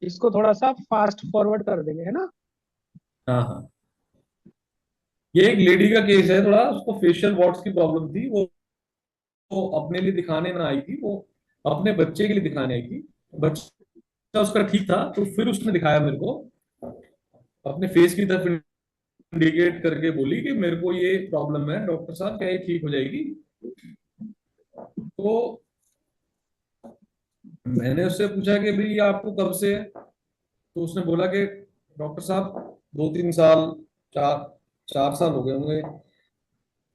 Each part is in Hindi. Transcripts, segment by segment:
इसको थोड़ा सा फास्ट फॉरवर्ड कर देंगे, है ना। हाँ हाँ। ये एक लेडी का केस है, थोड़ा उसको फेशियल वॉट्स की प्रॉब्लम थी। वो अपने लिए दिखाने ना आई थी, वो अपने बच्चे के लिए दिखाने आई थी। बच्चा उसका ठीक था, तो फिर उसने दिखाया मेरे को, अपने फेस की तरफ इंडिकेट करके बोली कि मेरे को ये प्रॉब्लम है डॉक्टर साहब, क्या ये ठीक हो जाएगी? तो मैंने उससे पूछा कि भाई ये आपको कब से है? तो उसने बोला कि डॉक्टर साहब 2-3 साल, चार 4 साल हो गए होंगे।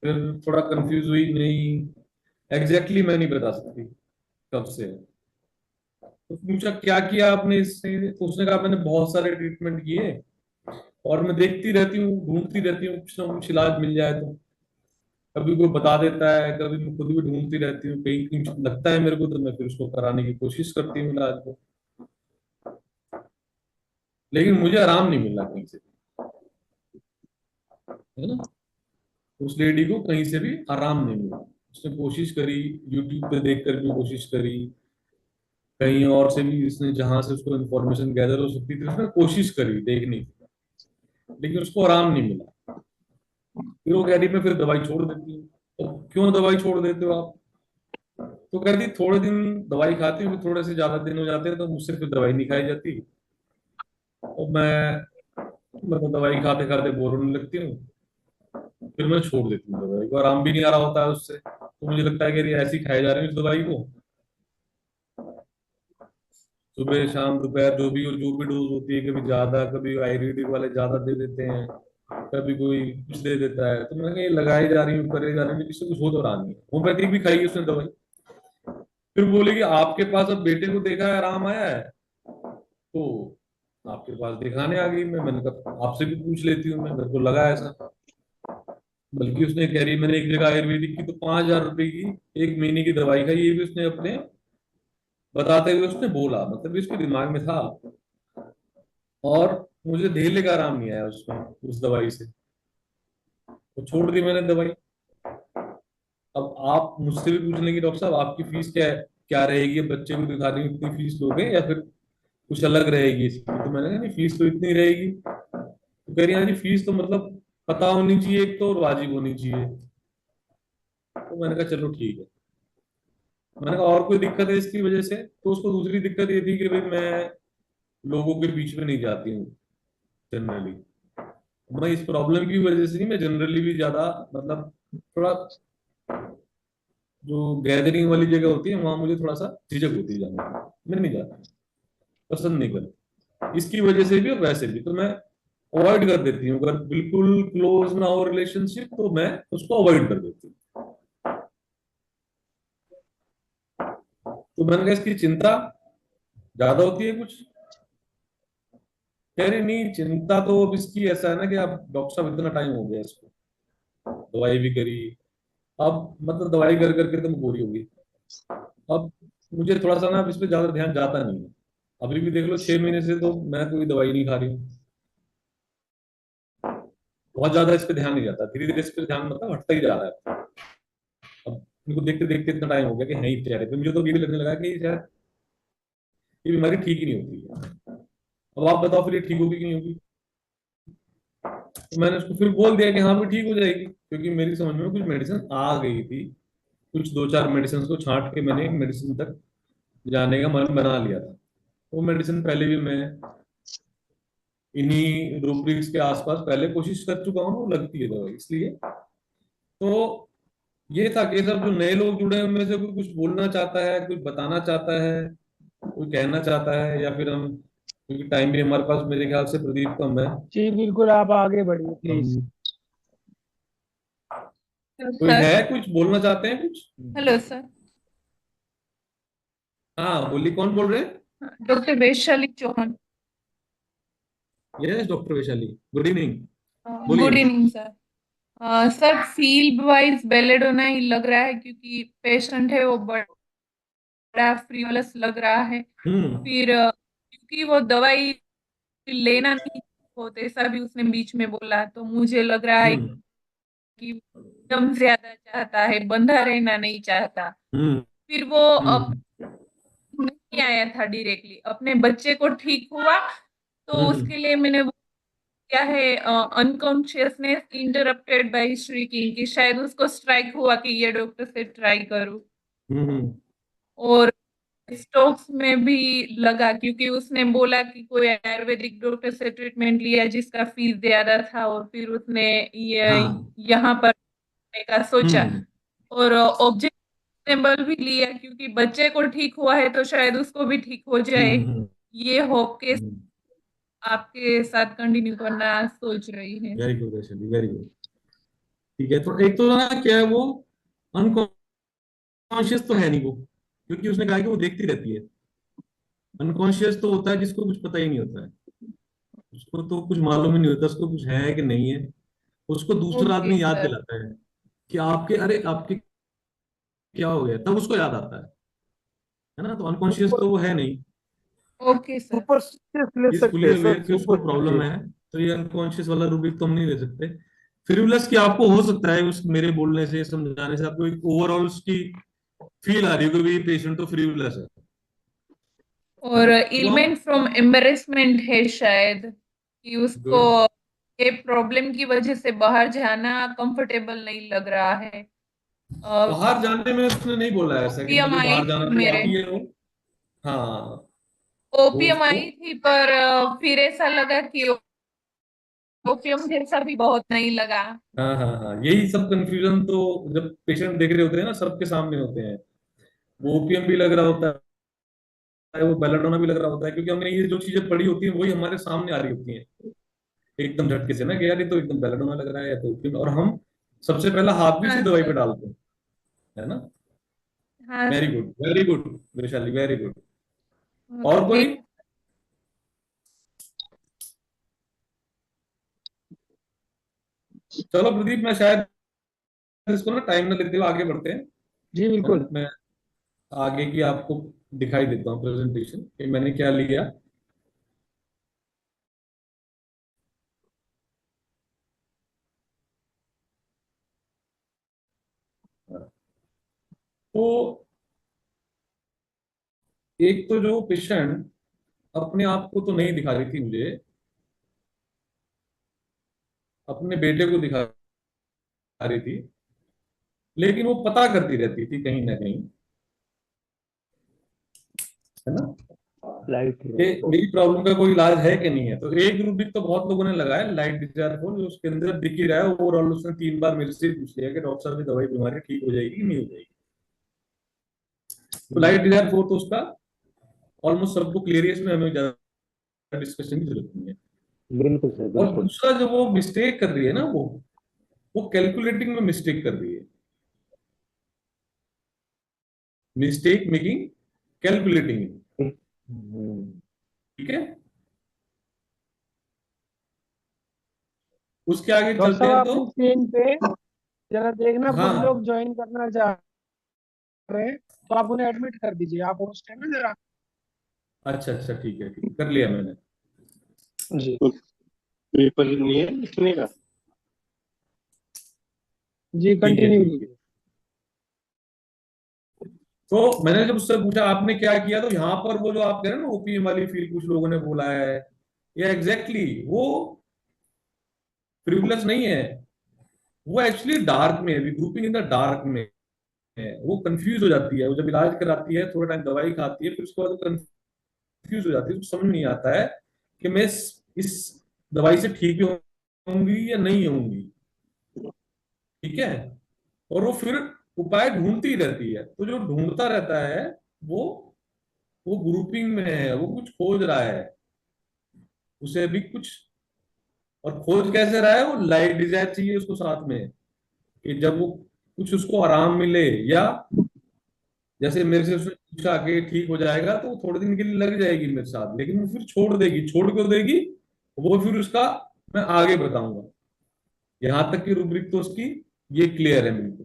फिर थोड़ा कंफ्यूज हुई, नहीं एग्जैक्टली मैं नहीं बता सकती कब से है। तो पूछा क्या किया आपने इससे, तो उसने कहा मैंने बहुत सारे ट्रीटमेंट किए और मैं देखती रहती हूँ, ढूंढती रहती हूँ कुछ ना कुछ इलाज मिल जाए तो। कभी कोई बता देता है, कभी मैं खुद भी ढूंढती रहती हूँ, कहीं कुछ लगता है मेरे को तो मैं फिर उसको कराने की कोशिश करती हूँ इलाज को। लेकिन मुझे आराम नहीं मिला कहीं से, है ना। उस लेडी को कहीं से भी आराम नहीं मिला। उसने कोशिश करी, यूट्यूब पे देख कर भी कोशिश करी, कहीं और से भी उसने जहां से उसको इन्फॉर्मेशन गैदर हो सकती थी उसने कोशिश करी देखने की, लेकिन उसको आराम नहीं मिला। फिर वो कह रही मैं फिर दवाई छोड़ देती हूँ। तो क्यों दवाई छोड़ देते हो आप? तो कह रही थोड़े दिन दवाई खाती हूँ, फिर थोड़े से ज्यादा दिन हो जाते हैं तो मुझसे फिर दवाई नहीं खाई जाती, और मैं तो दवाई खाते खाते बोर होने लगती हूँ, फिर मैं छोड़ देती हूँ दवाई को। आराम भी नहीं आ रहा होता है उससे, तो मुझे लगता है कि ये ऐसी खाई जा रही है उस दवाई को, सुबह शाम दोपहर जो भी, और जो भी डोज होती है, कभी ज्यादा, कभी आयुर्वेदिक वाले ज्यादा दे देते हैं, कभी कोई कुछ दे देता है। तो मैंने कहा ये लगाई जा रही हूँ, करे जा रही हूँ, इससे कुछ हो तो रहा नहीं है। होम्योपैथिक भी खाई उसने दवाई। फिर बोले कि आपके पास अब बेटे को देखा है, आराम आया है, तो आपके पास दिखाने आ गई मैं। मैंने कहा आपसे भी पूछ लेती हूँ, मैं मेरे को लगा ऐसा। बल्कि उसने कह रही मैंने एक जगह आयुर्वेदिक की तो 5,000 रुपए की 1 महीने की दवाई खाई, ये भी उसने अपने बताते हुए उसने बोला, मतलब इसके दिमाग में था। और मुझे धेले का आराम नहीं आया उसमें, उस दवाई से। तो छोड़ दी मैंने दवाई। अब आप मुझसे भी पूछ लेंगे डॉक्टर साहब आपकी फीस क्या है, क्या रहेगी, अब बच्चे को दिखा देंगे इतनी फीस लोगे या फिर कुछ अलग रहेगी इसकी? तो मैंने कहा नहीं फीस तो इतनी रहेगी। तो कह रही हाँ जी फीस तो मतलब पता होनी चाहिए एक तो, और वाजिब होनी चाहिए। तो मैंने कहा चलो ठीक है। मैंने कहा और कोई दिक्कत है इसकी वजह से? तो उसको दूसरी दिक्कत ये थी कि भाई मैं लोगों के बीच में नहीं जाती हूँ जनरली। मैं इस प्रॉब्लम की वजह से नहीं, मैं जनरली भी ज्यादा, मतलब थोड़ा जो गैदरिंग वाली जगह होती है वहां मुझे थोड़ा सा झिझक होती है जाने की, मैं नहीं जाता, पसंद नहीं करता इसकी वजह से भी। और वैसे भी तो मैं अवॉइड कर देती हूँ, अगर बिल्कुल क्लोज ना हो रिलेशनशिप तो मैं उसको अवॉइड कर देती हूँ। तो मैंने कहा इसकी चिंता ज्यादा होती है कुछ? कह रही नहीं चिंता तो अब इसकी ऐसा है ना कि अब डॉक्टर साहब इतना टाइम हो गया इसको, दवाई भी करी, अब मतलब दवाई कर करके तुम बोरी होगी। अब मुझे थोड़ा सा ना अब इस पे ज्यादा ध्यान जाता नहीं है। अभी भी देख लो 6 महीने से तो मैं कोई दवाई नहीं खा रही हूँ। बहुत ज्यादा इस पे ध्यान नहीं जाता, धीरे धीरे इस पे ध्यान मतलब हटता ही जा रहा है। अब इनको देखते देखते इतना टाइम हो गया कि है ही चेहरे पे, मुझे तो ये भी लगने लगा कि शायद ये बीमारी ठीक ही नहीं होती है। अब आप बताओ फिर ये ठीक होगी कि नहीं होगी? तो मैंने उसको फिर बोल दिया कि हाँ भी ठीक हो जाएगी, क्योंकि मेरी समझ में कुछ मेडिसिन आ गई थी। कुछ 2-4 मेडिसिन को छांट के मैंने एक मेडिसिन तक जाने का मन बना लिया था। वो मेडिसिन पहले भी मैं इन्हीं रूब्रिक्स के आसपास पहले कोशिश कर चुका हूँ, वो लगती है दवाई इसलिए। तो ये था कि सब जो नए लोग जुड़े हैं उनमें से कोई कुछ बोलना चाहता है, कुछ बताना चाहता है, कोई कहना चाहता है, या फिर हम, क्योंकि टाइम भी हमारे पास मेरे ख्याल से प्रदीप कम है, जी बिल्कुल, आप आगे बढ़िए प्लीज। हम, हेलो कोई सर। है कुछ बोलना चाहते हैं कुछ? Hello sir. हाँ बोलिए, कौन बोल रहे हैं? Doctor Vaishali Chauhan. Yes doctor Vaishali, good evening. Good बोलिए। Evening sir. Sir field wise belladonna ही लग रहा है क्योंकि पेशेंट है वो बड़ा फ्रीवलस लग रहा है। हम्म फिर क्योंकि वो दवाई लेना नहीं होता ऐसा भी उसने बीच में बोला, तो मुझे लग रहा है हम्म कि दम ज्यादा चाहता है, बंधा रहना नहीं चाहता। हम्म फिर वो हम्म आया था डायरेक्टली, अपने बच्चे को ठीक हुआ तो उसके लिए मैंने वो क्या है, अनकॉन्शियसनेस इंटरप्टेड बाय श्रीकिंग, कि शायद उसको स्ट्राइक हुआ कि ये डॉक्टर से ट्राई करूं। हम्म। और स्टोक्स में भी लगा क्योंकि उसने बोला कि कोई आयुर्वेदिक डॉक्टर से ट्रीटमेंट लिया जिसका फीस ज्यादा था, और फिर उसने ये हाँ। यहाँ पर आने का सोचा। हम्म। और ऑब्जेक्टेबल भी लिया क्योंकि बच्चे को ठीक हुआ है तो शायद उसको भी ठीक हो जाए। ये होप के आपके साथ कंटिन्यू करना सोच रही है। Very good Vaishali, very good. ठीक है, तो एक तो ना क्या है वो अनकॉन्शियस तो है नहीं वो, क्योंकि उसने कहा कि वो देखती रहती है। अनकॉन्शियस तो होता है जिसको कुछ पता ही नहीं होता है, उसको तो कुछ मालूम ही नहीं होता उसको कुछ है कि नहीं है। उसको दूसरा ओके आदमी याद सर। दिलाता है कि आपके, अरे आपके क्या हो गया, तब उसको याद आता है ना। तो अनकॉन्शियस सुपर तो वो है नहीं। Okay sir. सुपरस्टिशियस ले इज सकते फुली हैं सर, अवेयर कि उसको प्रॉब्लम सुपरस्टिशियस। है, तो ये अनकॉन्शियस वाला रूब्रिक तो हम नहीं दे सकते। फ्रिवुलस की आपको हो सकता है उस मेरे बोलने से, समझाने से आपको एक ओवरऑल उसकी फील आ रही है कि ये पेशेंट तो फ्रिवुलस है और ना। तो हम इलमेंट फ्रॉम एम्बेरसमेंट है शायद, कि उसको गुड। ये प्रॉब्लम की वजह से बाहर जाना कंफर्टेबल नहीं लग रहा है। बाहर जाने में उसने नहीं बोला ऐसा कि ओपीएम मुझे आई बाहर जाना, थी जो मेरे, आती है वो। हाँ। वो ओपीएम उसको, आई थी पर फिर ऐसा लगा कि ओपीएम जैसा भी बहुत नहीं लगा। हाँ हाँ हाँ, यही सब कंफ्यूजन तो जब पेशेंट देख रहे होते हैं ना, सबके सामने होते हैं। वो ओपीएम भी लग रहा होता है, वो बेलाडोना भी लग रहा होता है, क्योंकि हमने ये जो चीजें पढ़ी होती हैं वही हमारे सामने आ रही होती हैं एकदम झटके से ना, कि यार ये तो एकदम बेलाडोना लग रहा है या तो ओपीएम, और हम सबसे पहला हाथ भी हाँ उसी दवाई पे सर। डालते हैं, है ना। हाँ very sir. Good, very good Vaishali, very good. Okay और कोई? थैंक। चलो प्रदीप, मैं शायद इसको ना टाइम ना लेते हुए आगे बढ़ते हैं, जी है ना। बिल्कुल। मैं आगे की आपको दिखाई देता हूँ प्रेजेंटेशन कि मैंने क्या लिया। तो एक तो जो पेशेंट अपने आप को तो नहीं दिखा रही थी मुझे, अपने बेटे को दिखा रही थी, लेकिन वो पता करती रहती थी कहीं ना कहीं, है ना, लाइट कि मेरी प्रॉब्लम का कोई इलाज है कि नहीं है। तो एक रूब्रिक तो बहुत लोगों ने लगाया, लाइट डिजायर फॉर, जो उसके अंदर दिख ही रहा है ओवरऑल। उसने 3 बार मेरे से पूछ लिया कि डॉक्टर साहब ये दवाई बीमारी ठीक हो जाएगी कि नहीं हो जाएगी। तो लाइट डिजायर फॉर तो उसका ऑलमोस्ट सबको क्लियर है, इसमें हमें ज्यादा डिस्कशन की जरूरत नहीं है। बिल्कुल सर, और बिल्कुल। दूसरा जो वो मिस्टेक कर रही है ना, वो कैलकुलेटिंग में मिस्टेक कर रही है, मिस्टेक मेकिंग कैलकुलेटिंग। ठीक है, उसके आगे डॉक्टर चलते साहब हैं तो। आपने स्क्रीन पे जरा देखना, कुछ हाँ, लोग ज्वाइन करना चाह रहे हैं तो आप उन्हें एडमिट कर दीजिए, आप होस्ट है ना जरा। अच्छा अच्छा, ठीक है, ठीक है, कर लिया मैंने। जी। तो पेपर नहीं है लिखने का? जी ठीक है, कंटिन्यू ठीक है। कीजिए। तो मैंने जब उससे पूछा आपने क्या किया, तो यहाँ पर वो जो आप कह रहे हैं ना ओपीएम वाली फील, कुछ लोगों ने बोला है, ये एग्जैक्टली वो फ्रिवलेस नहीं है। वो एक्चुअली डार्क में है, ग्रुपिंग इन द डार्क में है। वो कंफ्यूज हो जाती है, वो जब इलाज कराती है, थोड़ा टाइम दवाई खाती है, फिर उसके बाद कंफ्यूज हो जाती है, उसको समझ नहीं आता है कि मैं इस दवाई से ठीक होंगी या नहीं होंगी। ठीक है, और वो फिर उपाय ढूंढती रहती है। तो जो ढूंढता रहता है वो वो ग्रुपिंग में है, वो कुछ खोज रहा है, उसे अभी कुछ, और खोज कैसे रहा है, वो लाइट डिजायर चाहिए उसको साथ में, कि जब वो कुछ उसको आराम मिले, या जैसे मेरे से उसने पूछा कि ठीक हो जाएगा, तो वो थोड़े दिन के लिए लग जाएगी मेरे साथ, लेकिन वो फिर छोड़ देगी। छोड़ क्यों देगी, वो फिर उसका मैं आगे बताऊंगा। यहां तक की रूब्रिक तो उसकी ये क्लियर है बिल्कुल।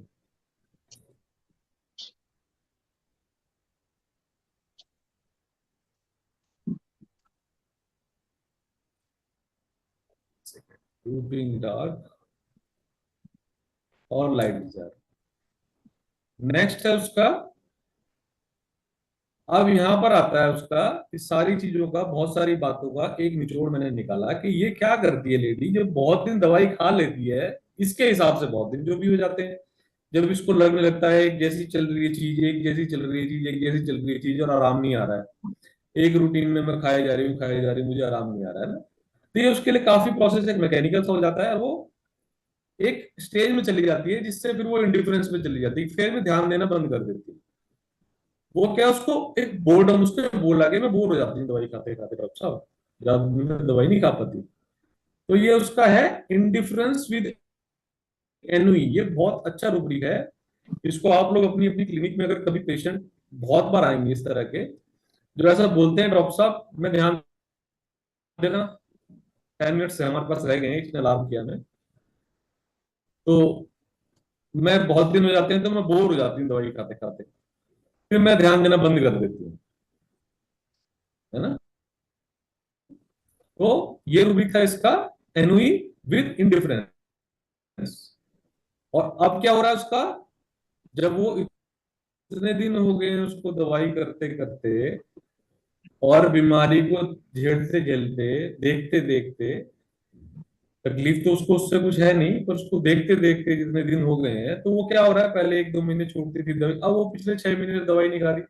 रूबिंग डार्क और लाइट डिजायर। नेक्स्ट है उसका अब यहाँ पर आता है उसका, इस सारी चीजों का, बहुत सारी बातों का एक निचोड़ मैंने निकाला कि ये क्या करती है लेडी, जब बहुत दिन दवाई खा लेती है, इसके हिसाब से बहुत दिन जो भी हो जाते हैं, जब इसको लगने लगता है एक जैसी चल रही है चीज, एक जैसी चल रही है चीज, एक जैसी चल रही है चीज, और आराम नहीं आ रहा है, एक रूटीन में मैं खाए जा रही हूँ खाए जा रही हूँ, मुझे आराम नहीं आ रहा है ना, तो ये उसके लिए काफी प्रोसेस एक मैकेनिकल सा हो जाता है, और वो एक स्टेज में चली जाती है जिससे फिर वो इंडिफरेंस में चली जाती है, फिर में ध्यान देना बंद कर देती है। वो क्या, उसको एक बोर्डम, उसको बोला कि मैं बोर हो जाती हूँ दवाई खाते खाते डॉक्टर साहब, जब मैं दवाई नहीं खा पाती। तो ये उसका है इंडिफरेंस विद एनुई, ये बहुत अच्छा रूब्रिक है। इसको आप लोग अपनी अपनी क्लिनिक में, अगर कभी पेशेंट बहुत बार आएंगे इस तरह के, जो ऐसा बोलते हैं डॉक्टर साहब मैं ध्यान देना, 10 मिनट से हमारे पास रह गए हैं, इसने अलार्म किया मैं, तो मैं बहुत दिन हो जाते हैं तो मैं बोर हो जाती हूँ दवाई खाते खाते, फिर मैं ध्यान देना बंद कर देती हूँ, है ना। तो ये रूब्रिक था इसका, एनुई विद इंडिफरेंस। और अब क्या हो रहा है उसका, जब वो इतने दिन हो गए हैं उसको दवाई करते करते, और बीमारी को झेलते झेलते, देखते देखते, तकलीफ तो उसको उससे कुछ है नहीं, पर उसको देखते देखते जितने दिन हो गए हैं, तो वो क्या हो रहा है, पहले 1-2 महीने छूटती थी दवाई, अब वो पिछले 6 महीने दवाई नहीं खा रही।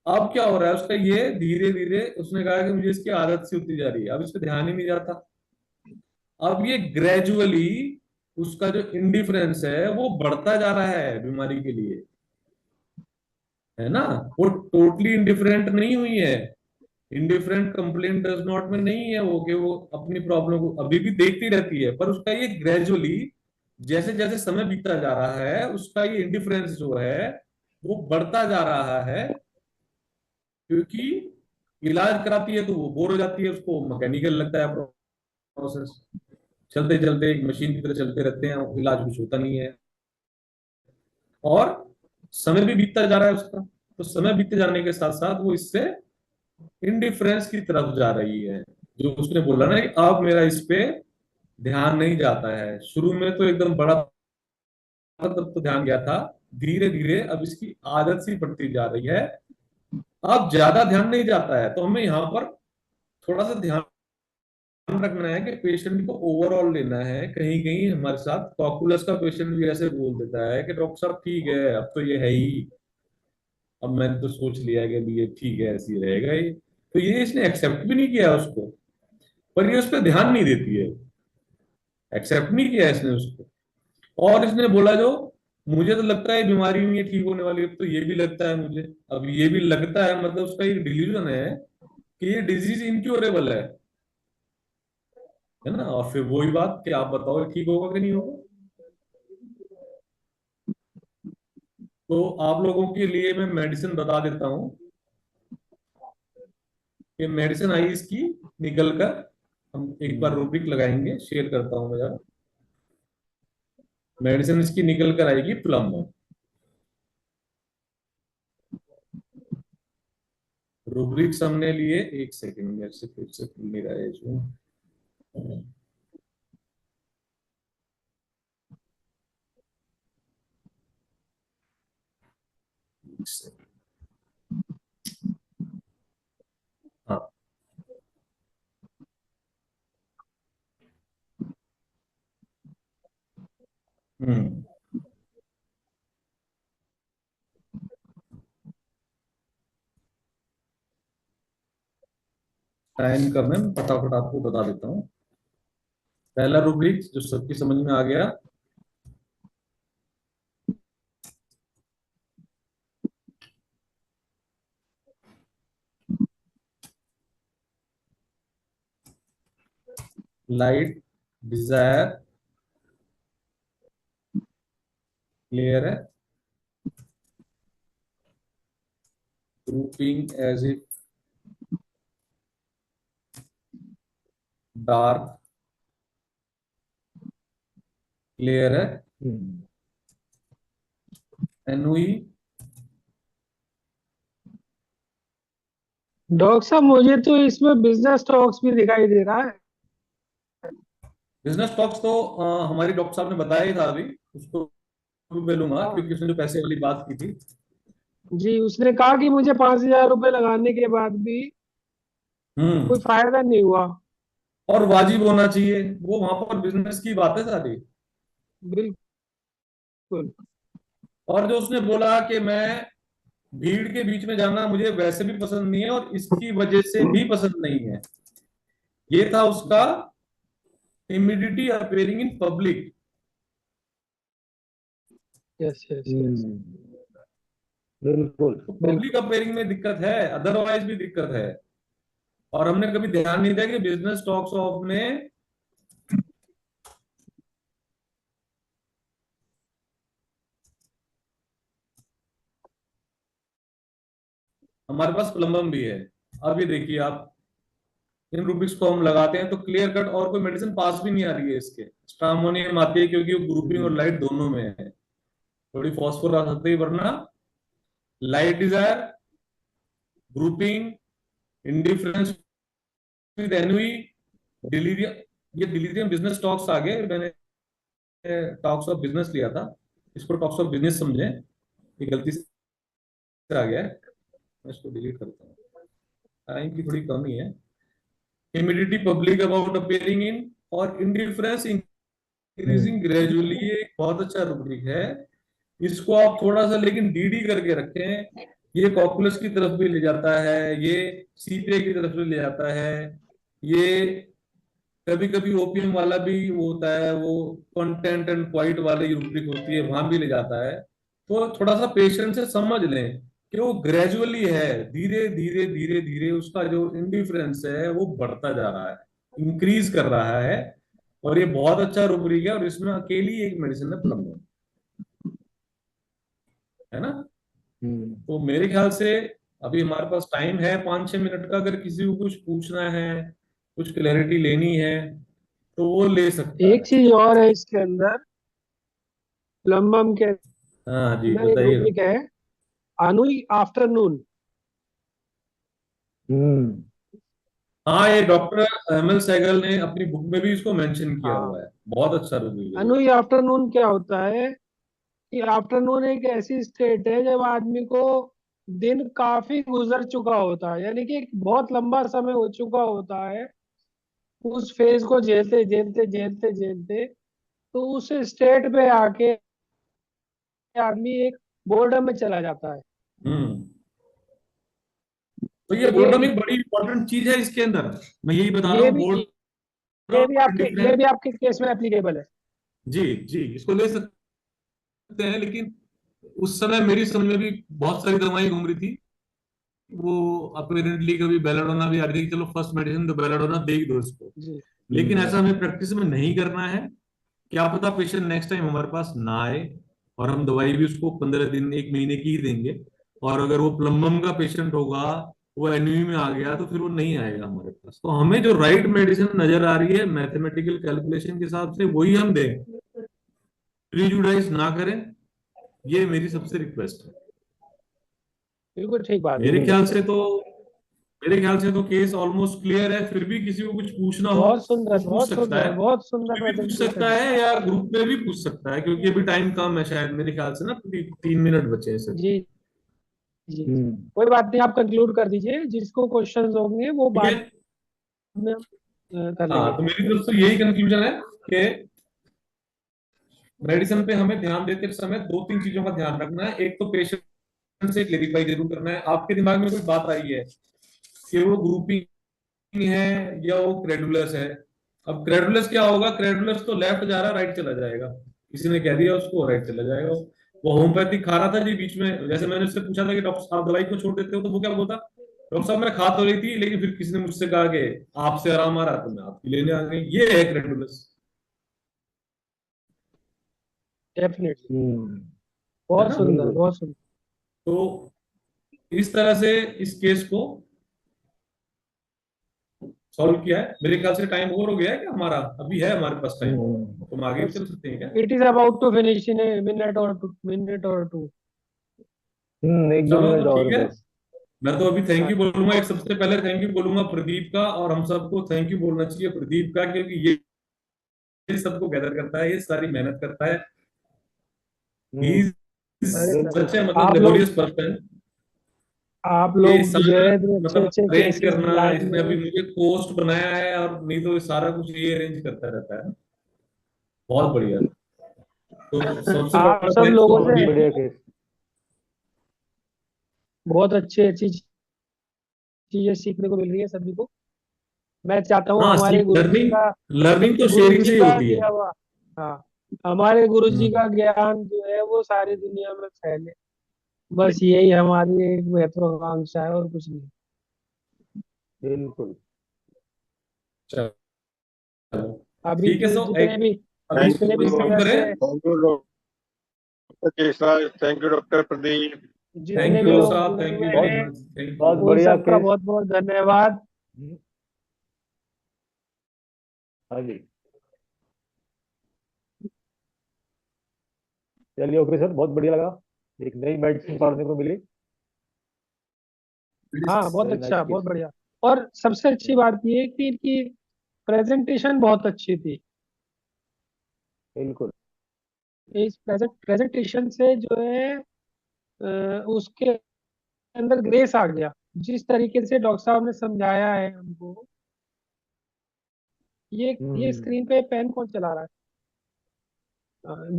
अब क्या हो रहा है उसका, ये धीरे धीरे उसने कहा कि मुझे इसकी आदत सी होती जा रही है, अब इस पे ध्यान ही नहीं जाता। अब ये ग्रेजुअली उसका जो इंडिफरेंस है वो बढ़ता जा रहा है बीमारी के लिए, है ना। वो टोटली इंडिफरेंट नहीं हुई है, इंडिफरेंट कंप्लेंट डज नॉट में नहीं है वो, कि वो अपनी प्रॉब्लम को अभी भी देखती रहती है, पर उसका ये ग्रेजुअली जैसे जैसे समय बीतता जा रहा है, उसका ये इंडिफरेंस जो है वो बढ़ता जा रहा है, क्योंकि इलाज कराती है तो वो बोर हो जाती है, उसको मैकेनिकल लगता है प्रोसेस, चलते चलते एक मशीन की तरह चलते रहते हैं, इलाज कुछ होता नहीं है, और समय भी बीतता जा रहा है उसका, तो समय बीतते जाने के साथ साथ वो इससे इनडिफरेंस की तरफ जा रही है। जो उसने बोला ना कि अब मेरा इस पे ध्यान नहीं जाता है, शुरू में तो एकदम बड़ा तब तो ध्यान गया था, धीरे धीरे अब इसकी आदत सी बढ़ती जा रही है, अब ज्यादा ध्यान नहीं जाता है। तो हमें यहाँ पर थोड़ा सा ध्यान रखना है कि पेशेंट को ओवरऑल लेना है, कहीं कहीं हमारे साथ कॉकुलस का पेशेंट भी ऐसे बोल देता है कि डॉक्टर साहब ठीक है अब तो ये है ही, अब मैंने तो सोच लिया कि अभी ये ठीक है ऐसे ही रहेगा ये, तो ये इसने एक्सेप्ट भी नहीं किया उसको, पर ये उस पर ध्यान नहीं देती है, एक्सेप्ट नहीं किया इसने उसको। और इसने बोला जो मुझे तो लगता है बीमारी नहीं है ठीक होने वाली, अब तो ये भी लगता है मुझे, अब ये भी लगता है मतलब उसका एक डिल्यूजन है कि ये डिजीज इनक्योरेबल है ना। और फिर वही बात कि आप बताओ ठीक होगा कि नहीं होगा। तो आप लोगों के लिए मैं मेडिसिन बता देता हूँ कि मेडिसिन आई इसकी निकल कर, हम एक बार रूब्रिक लगाएंगे, शेयर करता हूँ मैं जरा। मेडिसिन इसकी निकल कर आएगी प्लम में, रूब्रिक्स हमने लिए, एक सेकंड मेरे से फिर से खुल नहीं रहा है इसमें, एक सेकंड। हाँ, हम्म, टाइम कम है, मैं फटाफट आपको बता देता हूँ। पहला रूब्रिक जो सबकी समझ में आ गया, लाइट डिजायर क्लियर है, grouping as if dark clear है, एनुई डॉक्टर साहब मुझे तो इसमें बिजनेस टॉक्स भी दिखाई दे रहा है। बिजनेस टॉक्स तो हमारी डॉक्टर साहब ने बताया ही था अभी, उसको भी मैं लूंगा हाँ। क्योंकि उसने जो पैसे वाली बात की थी, जी, उसने कहा कि मुझे 5,000 रुपए लगाने के बाद भी कोई फायदा नहीं हुआ। और वाजिब होना चाहिए, वो वहां पर बिजनेस की बात है सारी। बिल्कुल। और जो उसने बोला कि मैं भीड़ के बीच में जाना मुझे वैसे भी पसंद नहीं है और इसकी वजह से भी पसंद नहीं है, ये था उसका immediately appearing in public. Yes yes yes. बिल्कुल। पब्लिक अपेयरिंग में दिक्कत है, अदरवाइज भी दिक्कत है। और हमने कभी ध्यान नहीं दिया कि बिजनेस टॉक्स ऑफ में हमारे पास प्लम्बम भी है। अब ये देखिए आप, इन रुपीस को हम लगाते हैं तो क्लियर कट और कोई मेडिसिन पास भी नहीं आ रही है इसके। स्ट्रामोनियम आती है क्योंकि वो ग्रुपिंग और लाइट दोनों में है, थोड़ी फॉस्फोर आ सकती है, वरना light desire, grouping, indifference with envy, delirium, ये डिलीरियम बिजनेस टॉक्स आ गए। मैंने टॉक्स ऑफ बिजनेस लिया था, इसको टॉक्स ऑफ बिजनेस समझे, ये गलती से आ गया है। मैं इसको डिलीट करता हूँ, टाइम की थोड़ी कमी है। इमिडिटी पब्लिक अबाउट अपेयरिंग इन और इंडिफरेंस इंक्रीजिंग ग्रेजुअली, ये एक बहुत अच्छा रुब्रिक है। इसको आप थोड़ा सा लेकिन डीडी करके रखें, ये कॉकुलस की तरफ भी ले जाता है, ये सीपीए की तरफ भी ले जाता है, ये कभी कभी ओपीएम वाला भी वो होता है, वो कंटेंट एंड क्वाइट वाली रुब्रिक होती है, वहां भी ले जाता है। तो थोड़ा सा पेशेंस से समझ लें कि वो ग्रेजुअली है, धीरे धीरे धीरे धीरे उसका जो इंडिफरेंस है वो बढ़ता जा रहा है, इंक्रीज कर रहा है। और ये बहुत अच्छा रुब्रिक है और इसमें अकेली एक मेडिसिन है प्लम्बम, है ना। तो मेरे ख्याल से अभी हमारे पास टाइम है 5-6 मिनट का, अगर किसी को कुछ पूछना है, कुछ क्लैरिटी लेनी है तो वो ले सकता एक है। चीज और है इसके अंदर, प्लम्बम के हाँ जी अंदर एक बताइए। रूब्रिक है, अनुई आफ्टरनून। हाँ, ये डॉक्टर एम एल सहगल ने अपनी बुक में भी इसको मेंशन किया हाँ, हुआ है, बहुत अच्छा रुब्रिक है ये। अनुई आफ्टरनून क्या होता है कि आफ्टरनून एक ऐसी स्टेट है जब आदमी को दिन काफी गुजर चुका होता है, यानी कि एक बहुत लंबा समय हो चुका होता है उस फेज को झेलते झेलते झेलते झेलते। तो उस स्टेट पे आके आदमी एक बोर्डम में चला जाता है। हम्म। तो तो ये बोर्डम एक बड़ी इंपॉर्टेंट चीज है इसके अंदर, मैं यही बता रहा ये हूँ, भी बोर्ड ये भी आपके केस में एप्लीकेबल है। जी जी, इसको ले सकते हैं। लेकिन उस समय मेरी समझ में भी बहुत सारी दवाएं घूम रही थी, वो अपेरेंटली कभी बेलाडोना भी आ रही थी, चलो फर्स्ट मेडिसिन तो बेलाडोना दे ही दो इसको। जी लेकिन ऐसा हमें प्रैक्टिस में नहीं करना है। क्या पता पेशेंट नेक्स्ट टाइम हमारे पास ना आए और हम दवाई भी उसको 15 दिन 1 महीने की ही देंगे, और अगर वो प्लम्बम का पेशेंट होगा, वो एनवी में आ गया, तो फिर वो नहीं आएगा हमारे पास। तो हमें जो राइट मेडिसिन नजर आ रही है मैथमेटिकल कैलकुलेशन के हिसाब से वही हम दें, प्रीजुडाइज ना करें, ये मेरी सबसे रिक्वेस्ट है। बिल्कुल ठीक बात है। मेरे ख्याल से तो मेरे ख्याल से तो केस ऑलमोस्ट क्लियर है। फिर भी किसी को कुछ पूछना हो बहुत सुंदर, तो पूछ बहुत सकता सुंदर, है, बहुत सुंदर उसमें भी पूछ सकता प्रेजेंटेशन। है या ग्रुप में भी पूछ सकता है, क्योंकि अभी टाइम कम है, शायद मेरे ख्याल से ना 3 मिनट बचे हैं सिर्फ। जी जी, कोई बात नहीं, आप कंक्लूड कर दीजिए, जिसको क्वेश्चंस होंगे वो ठीक है। बाद में हम कर लेंगे। हाँ, तो मेरी तरफ से यही कंक्लूजन है कि मेडिसिन पे हमें ध्यान देते समय 2-3 चीजों का ध्यान रखना है। एक तो पेशेंट से क्लेरिफाई जरूर करना है, आपके दिमाग में कोई बात आई है कि वो ग्रुपिंग है या वो क्रेडुलस है। अब क्रेडुलस क्या होगा, क्रेडुलस तो लेफ्ट जा रहा है, राइट चला जाएगा, किसी ने कह दिया उसको राइट चला जाएगा। वो होम्योपैथिक खा रहा था जी बीच में, जैसे मैंने उससे पूछा था कि डॉक्टर साहब दवाई को छोड़ देते हो, तो वो क्या बोलता, डॉक्टर साहब मैं खा तो रही थी लेकिन फिर किसी ने मुझसे कहा कि आपसे आराम आ रहा तो मैं आपकी लेने आ गई। ये है क्रेडुलस, डेफिनेटली। है बहुत ना। सुंदर, बहुत सुंदर। तो इस तरह से इस केस को सॉल्व किया है। मेरे ख्याल से टाइम ओवर हो गया है क्या हमारा, अभी है हमारे पास टाइम, तो हम आगे भी चल सकते हैं क्या। It is about to finish in a minute और टू। एक दो चलो मिनट तो और ठीक है। बस। मैं तो अभी थैंक यू बोलूंगा, एक सबसे पहले थैंक यू बोलूंगा प्रदीप का, और हम सबको थैंक यू बोलना चाहिए प्रदीप का, क्योंकि ये सबको गैदर करता है, ये सारी मेहनत करता है। ही अरे सर, सच है, मतलब आप लोग लेबोरियस पर्सन। आप ये लोग जो सारा है इतने अच्छे मतलब अच्छे अरेंज केसेस करना, लाए इसने अभी हैं। मुझे पोस्ट बनाया है, और नहीं तो ये सारा कुछ ये अरेंज करता रहता है। बहुत बढ़िया। तो सबसे आप बड़ा सब थैंक्स लोगों तो से अभी बढ़िया केस। बहुत अच्छी अच्छी चीजें सीखने को मिल रही है सभी को। मैं चाहता हूँ हाँ, हमारे गुरुजी लर्निंग का लर्निंग तो शेयरिंग गुरुजी से ही का होती है। दिया हुआ, हाँ, हमारे गुरुजी हम्म। का ज्ञान जो है वो सारी दुनिया में फैले। बस यही हमारी एक महत्वाकांक्षा है और कुछ नहीं। बिल्कुल। चलो, अभी ठीक है। तो सो जितने भी अभी थैंक जितने भी यू, खत्म करें। सदस्य, thank you doctor Keshav, thank you doctor Pradeep. जितने थैंक भी यू लोग साहब, जुड़े थैंक हुए यू वेरी बहुत हैं, मच, थैंक बहुत यू। उन बढ़िया सबका केस। बहुत बहुत धन्यवाद। हाँ जी, चलिए ओके सर, बहुत बढ़िया लगा, एक नई मेडिसिन पढ़ने को मिली। हाँ, बहुत वेरी नाइस अच्छा, बहुत केस। बढ़िया। और सबसे अच्छी बात ये है कि इनकी प्रेजेंटेशन बहुत अच्छी थी। बिल्कुल। इस प्रेजेंटेशन से जो है उसके अंदर ग्रेस आ गया। जिस तरीके से डॉक्टर साहब ने समझाया है हमको, ये हम्म। स्क्रीन पे पेन कौन चला रहा है?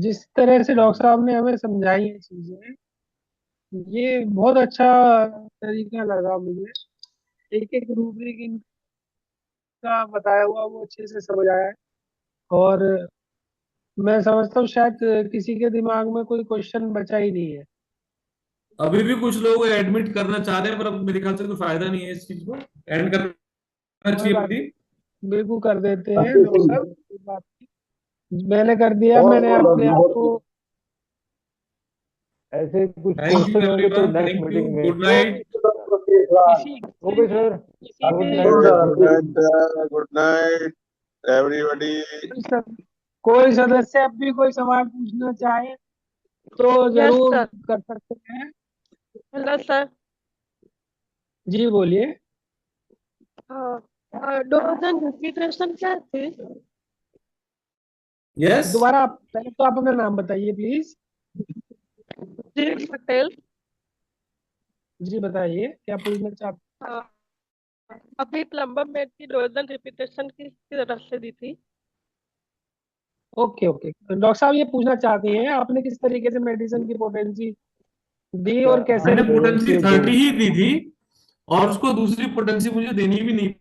जिस तरह से डॉक्टर साहब ने हमें समझाई ये चीजें, ये बहुत अच्छा तरीका लगा मुझे। एक एक रूब्रिक इनका बताया हुआ वो अच्छे से समझ आया है। और मैं समझता हूँ शायद किसी के दिमाग में कोई क्वेश्चन बचा ही नहीं है। अभी भी कुछ लोग एडमिट करना चाह रहे हैं, पर अब मेरे ख्याल से कोई फायदा नहीं है इस चीज को एंड करना कोई चाहिए बात अभी। नहीं, बिल्कुल कर देते हैं डॉक्टर साहब, कोई बात नहीं। मैंने कर दिया, मैंने अपने आप को। ऐसे कुछ थैंक यू क्वेश्चन होंगे तो एवरीवन, नेक्स्ट थैंक यू, मीटिंग में। Good night. किसी ओके किसी सर, किसी गुड भी night sir. Good night, good night everybody. कोई सदस्य अब भी कोई सवाल पूछना चाहे तो यस जरूर सर। कर सकते हैं। Hello sir. जी बोलिए। डोज एंड रिपीटेशन क्या थे? यस। दोबारा पहले तो आप अपना नाम बताइए प्लीज। जी पटेल। जी बताइए क्या पूछना चाहते अ, अभी प्लम्बर मेट की डोज एंड रिपीटेशन किस तरफ से दी थी? हैं? ओके ओके, डॉक्टर साहब ये पूछना चाहते हैं आपने किस तरीके से मेडिसिन की पोटेंसी दी क्या और कैसे मैंने रिपीट पोटेंसी प्रेजेंसी 30 डोज? ही दी थी, और उसको दूसरी पोटेंसी मुझे देनी भी नहीं